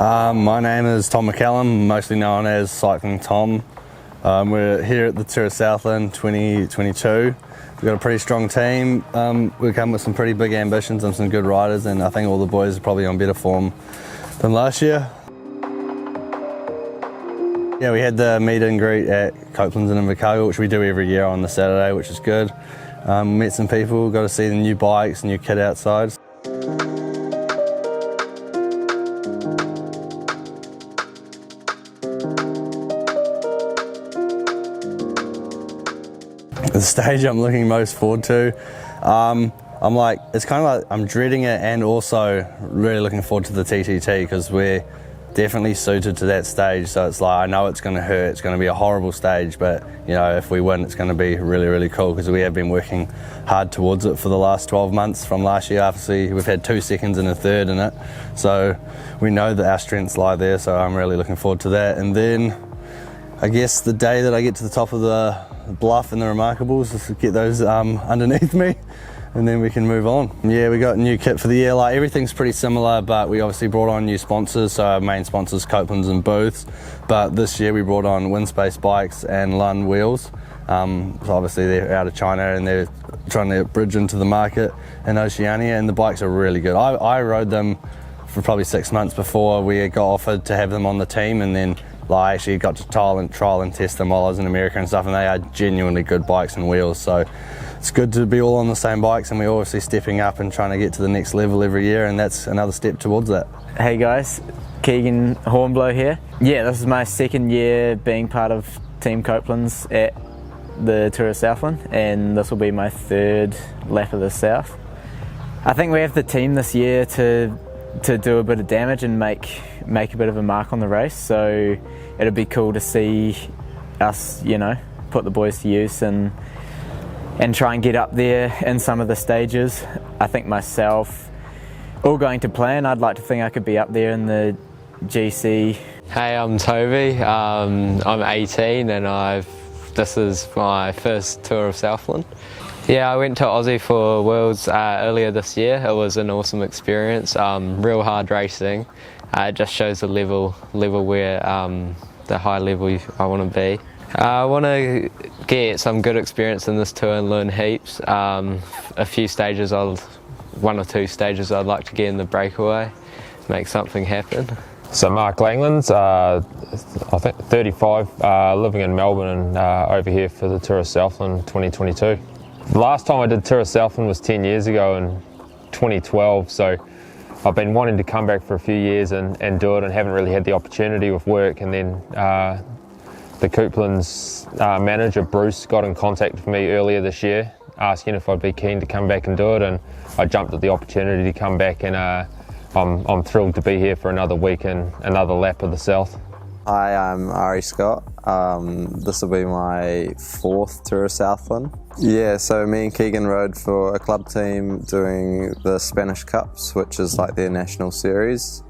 My name is Tom McCallum, mostly known as CyclingTom. We're here at the Tour of Southland 2022. We've got a pretty strong team. We've come with some pretty big ambitions and some good riders, and I think all the boys are probably on better form than last year. Yeah, we had the meet and greet at Couplands in Invercargill, which we do every year on the Saturday, which is good. Met some people, got to see the new bikes, new kit outside. The stage I'm looking most forward to, it's kind of like I'm dreading it and also really looking forward to the TTT because we're definitely suited to that stage. So it's like, I know it's going to hurt, it's going to be a horrible stage, but you know, if we win, it's going to be really, really cool because we have been working hard towards it for the last 12 months from last year. Obviously, we've had 2 seconds and a third in it, so we know that our strengths lie there. So I'm really looking forward to that. And then I guess the day that I get to the top of the bluff and the Remarkables, just get those underneath me, and then we can move on. Yeah, we got a new kit for the year. Like, everything's pretty similar, but we obviously brought on new sponsors. So our main sponsors, Couplands and Booths, but this year we brought on Windspace Bikes and Lund Wheels. So obviously they're out of China and they're trying to bridge into the market in Oceania, and the bikes are really good. I rode them for probably 6 months before we got offered to have them on the team, and then I actually got to trial and test them while I was in America and stuff, and they are genuinely good bikes and wheels. So it's good to be all on the same bikes, and we're obviously stepping up and trying to get to the next level every year, and that's another step towards that. Hey guys, Keegan Hornblow here. Yeah, this is my 2nd year being part of Team Couplands at the Tour of Southland, and this will be my 3rd lap of the South. I think we have the team this year to do a bit of damage and make a bit of a mark on the race, so it'll be cool to see us, you know, put the boys to use and try and get up there in some of the stages. I think myself, all going to plan, I'd like to think I could be up there in the GC. Hey, I'm Toby. I'm 18 and this is my first Tour of Southland. Yeah, I went to Aussie for Worlds earlier this year. It was an awesome experience, real hard racing. It just shows the level where, the high level I want to be. I want to get some good experience in this tour and learn heaps. A few stages, 1 or 2 stages I'd like to get in the breakaway, make something happen. So Mark Langlands, I think 35, living in Melbourne and over here for the Tour of Southland 2022. The last time I did Tour of Southland was 10 years ago in 2012, so I've been wanting to come back for a few years and do it, and haven't really had the opportunity with work. And then the Couplands manager, Bruce, got in contact with me earlier this year asking if I'd be keen to come back and do it, and I jumped at the opportunity to come back, and I'm thrilled to be here for another week and another lap of the South. Hi, I'm Ari Scott. This will be my 4th Tour of Southland. Yeah, so me and Keegan rode for a club team doing the Spanish Cups, which is like their national series.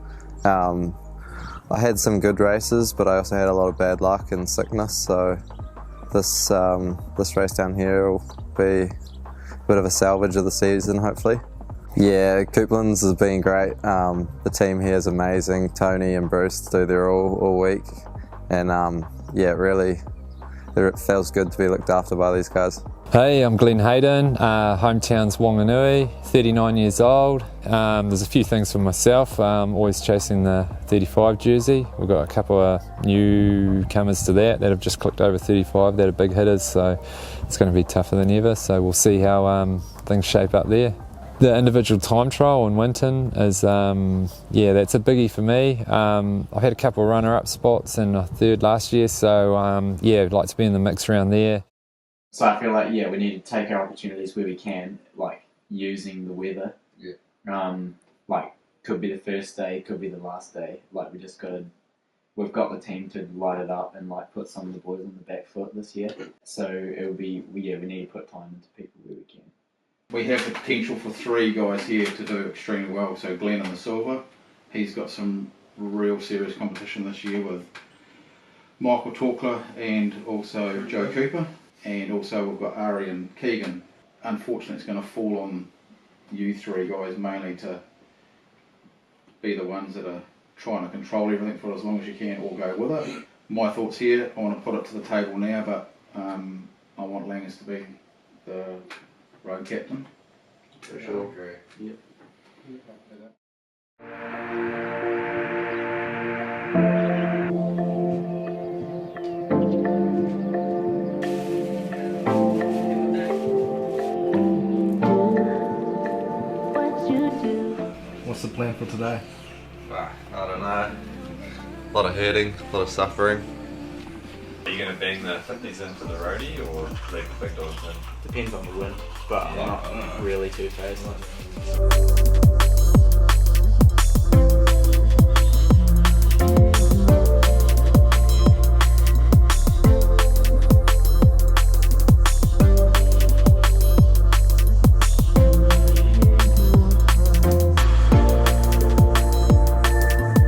I had some good races, but I also had a lot of bad luck and sickness, so this race down here will be a bit of a salvage of the season, hopefully. Yeah, Couplands has been great. The team here is amazing. Tony and Bruce do their all week, and yeah, it feels good to be looked after by these guys. Hey, I'm Glenn Hayden, hometown's Wanganui, 39 years old. There's a few things for myself. Always chasing the 35 jersey. We've got a couple of newcomers to that have just clicked over 35 that are big hitters, so it's going to be tougher than ever, so we'll see how things shape up there. The individual time trial in Winton is, yeah, that's a biggie for me. I've had a couple of runner-up spots and a 3rd last year, so yeah, I'd like to be in the mix around there. So I feel like, yeah, we need to take our opportunities where we can, like using the weather. Yeah. Like, could be the first day, could be the last day. Like, we've got the team to light it up and like put some of the boys on the back foot this year. So it'll be, yeah, we need to put time into people where we can. We have the potential for 3 guys here to do extremely well. So Glenn in the silver, he's got some real serious competition this year with Michael Torkler and also Joe Cooper. And also we've got Ari and Keegan. Unfortunately, it's going to fall on you 3 guys mainly to be the ones that are trying to control everything for as long as you can or go with it. My thoughts here, I want to put it to the table now, but I want Langers to be the road captain. For sure. Yep. What's the plan for today? I don't know. A lot of hurting, a lot of suffering. Are you going to bang the 50s into the roadie or leave the big dogs in? Depends on the wind, but I'm not really too phased.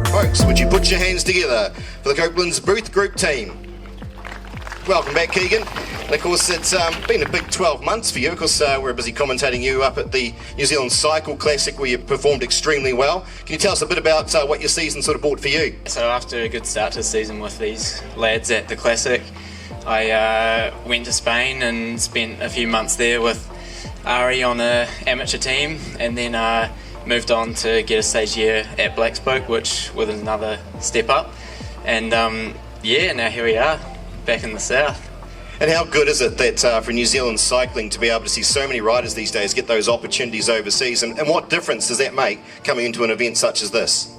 Folks, would you put your hands together for the Couplands Booth Group team? Welcome back, Keegan. And of course, it's been a big 12 months for you. Of course, we're busy commentating you up at the New Zealand Cycle Classic where you performed extremely well. Can you tell us a bit about what your season sort of brought for you? So after a good start to the season with these lads at the Classic, I went to Spain and spent a few months there with Ari on an amateur team, and then moved on to get a stage year at Black Spoke, which was another step up. And yeah, now here we are, back in the south. And how good is it that for New Zealand cycling to be able to see so many riders these days get those opportunities overseas, and what difference does that make coming into an event such as this?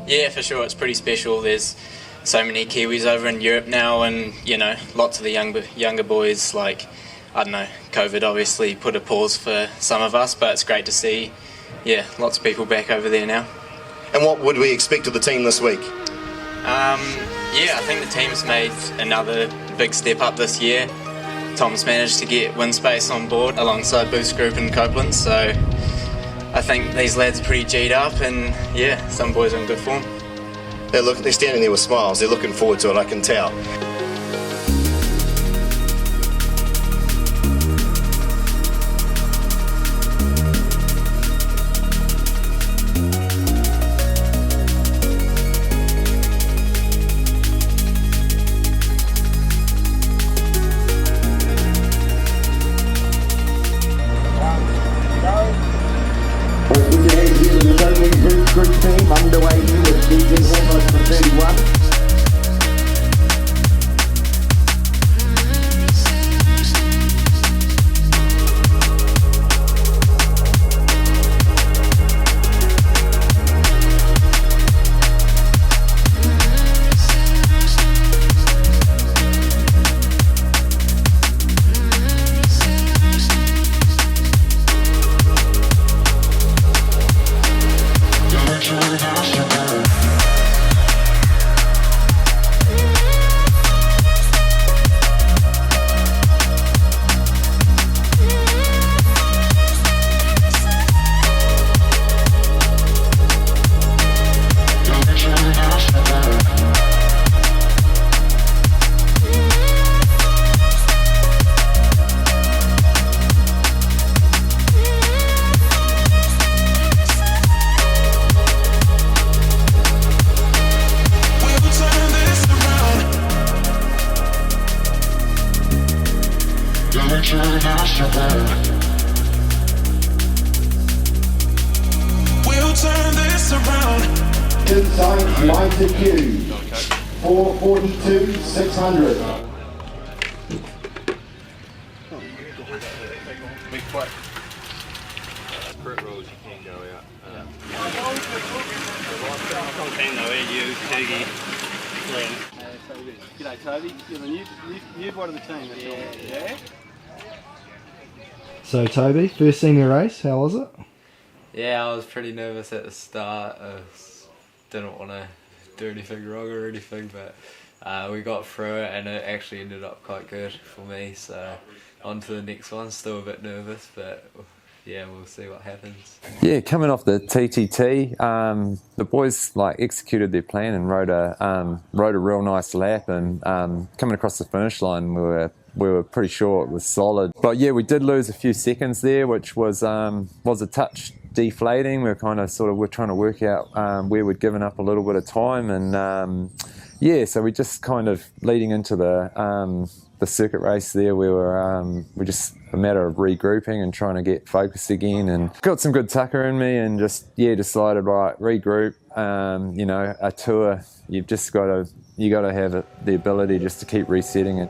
Yeah, for sure, it's pretty special. There's so many Kiwis over in Europe now, and you know, lots of the younger boys, like, I don't know, COVID obviously put a pause for some of us, but it's great to see, yeah, lots of people back over there now. And what would we expect of the team this week? Yeah, I think the team's made another big step up this year. Tom's managed to get Windspace on board alongside Boost Group and Couplands, so I think these lads are pretty G'd up, and yeah, some boys are in good form. They're standing there with smiles, they're looking forward to it, I can tell. Group team underway here with Keegan almost for 31. We'll turn this around. Inside line to queue. 442, 600. Be quick. Crit rules, you can go out. G'day Toby, you're the new one of the team. Yeah. So Toby, first senior race, how was it? Yeah, I was pretty nervous at the start. I didn't want to do anything wrong or anything, but we got through it and it actually ended up quite good for me. So on to the next one, still a bit nervous, but yeah, we'll see what happens. Yeah, coming off the TTT, the boys executed their plan and rode a real nice lap, and coming across the finish line, we were pretty sure it was solid. But yeah, we did lose a few seconds there, which was a touch deflating. We're trying to work out where we'd given up a little bit of time, and so we just kind of leading into the circuit race there, we're just a matter of regrouping and trying to get focused again, and got some good tucker in me, and just decided, right, regroup. A tour, you got to have the ability just to keep resetting it.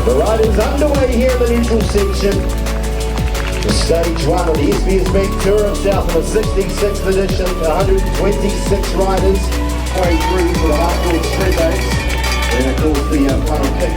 The ride is underway here in the neutral section. The stage 1 of the SBS Bank Tour of Southland, the 66th edition, 126 riders, 23 for the hardcore sprint race, and of course the final kick.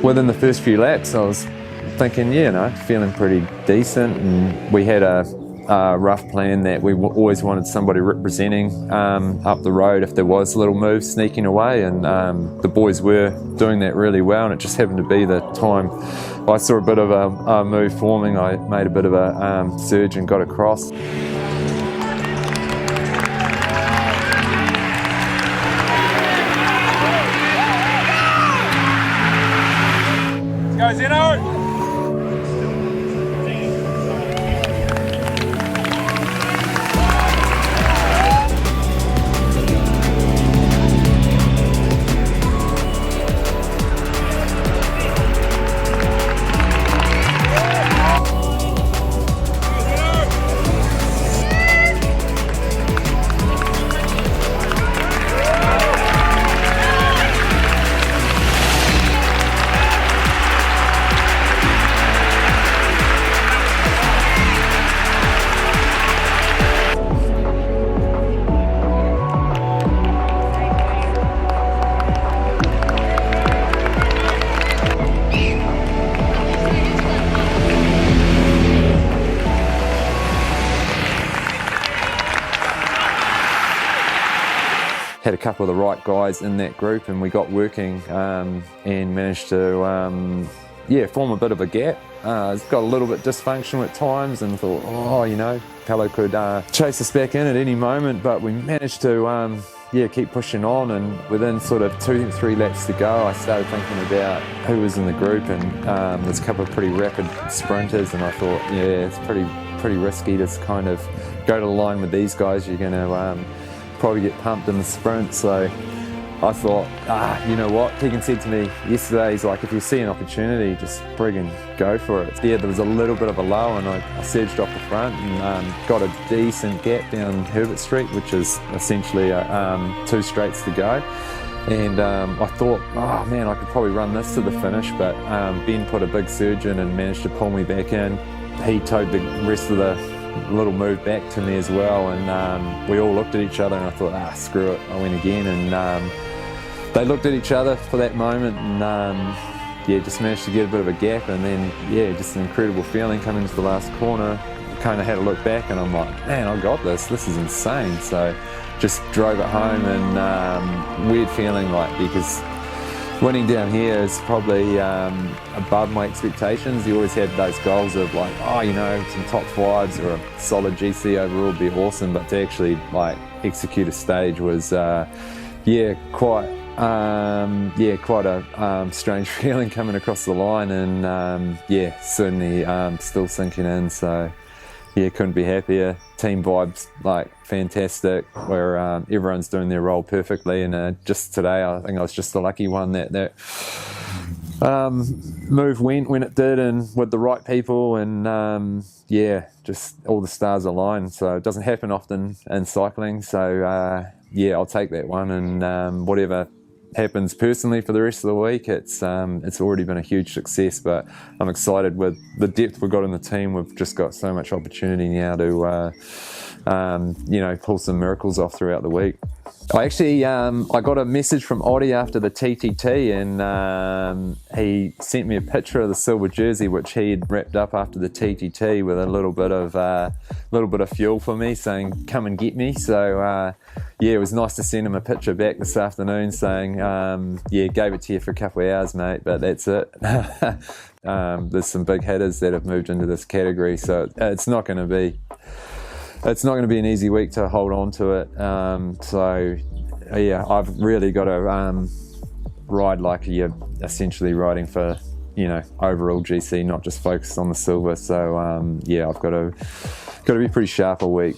Within the first few laps, I was thinking, feeling pretty decent, and we had a rough plan that we always wanted somebody representing up the road if there was little moves sneaking away, and the boys were doing that really well, and it just happened to be the time I saw a bit of a move forming. I made a bit of a surge and got across. Go Zeno! Had a couple of the right guys in that group, and we got working and managed to form a bit of a gap. It's got a little bit dysfunctional at times, and thought, Pello could chase us back in at any moment, but we managed to keep pushing on, and within sort of 2-3 laps to go, I started thinking about who was in the group, and there's a couple of pretty rapid sprinters, and I thought, it's pretty risky to kind of go to the line with these guys. You're going to probably get pumped in the sprint. So I thought, you know what, Keegan said to me yesterday, he's like, if you see an opportunity, just friggin' go for it. Yeah, there was a little bit of a lull, and I surged off the front and got a decent gap down Herbert Street, which is essentially 2 straights to go. And I thought, oh man, I could probably run this to the finish, but Ben put a big surge in and managed to pull me back in. He towed the rest of the little move back to me as well, and we all looked at each other, and I thought, screw it, I went again. And they looked at each other for that moment, and just managed to get a bit of a gap, and then just an incredible feeling coming into the last corner. Kind of had a look back, and I'm like, man, I got this is insane. So just drove it home, and weird feeling, like, because winning down here is probably above my expectations. You always had those goals of like, some top 5s or a solid GC overall would be awesome, but to actually like execute a stage was quite a strange feeling coming across the line, and certainly still sinking in. So couldn't be happier. Team vibes like fantastic, where everyone's doing their role perfectly, and just today I think I was just the lucky one that move went when it did, and with the right people, and just all the stars aligned. So it doesn't happen often in cycling, so I'll take that one, and whatever happens personally for the rest of the week, it's already been a huge success. But I'm excited with the depth we've got in the team. We've just got so much opportunity now to you know, pull some miracles off throughout the week. I got a message from Oddie after the TTT, and he sent me a picture of the silver jersey which he had wrapped up after the TTT with a little bit of fuel for me, saying come and get me. So yeah, it was nice to send him a picture back this afternoon saying yeah, gave it to you for a couple of hours, mate, but that's it. There's some big hitters that have moved into this category, so it's not going to be an easy week to hold on to it. So yeah, I've really got to ride like you're essentially riding for, you know, overall GC, not just focused on the silver. So yeah, I've got to be pretty sharp all week.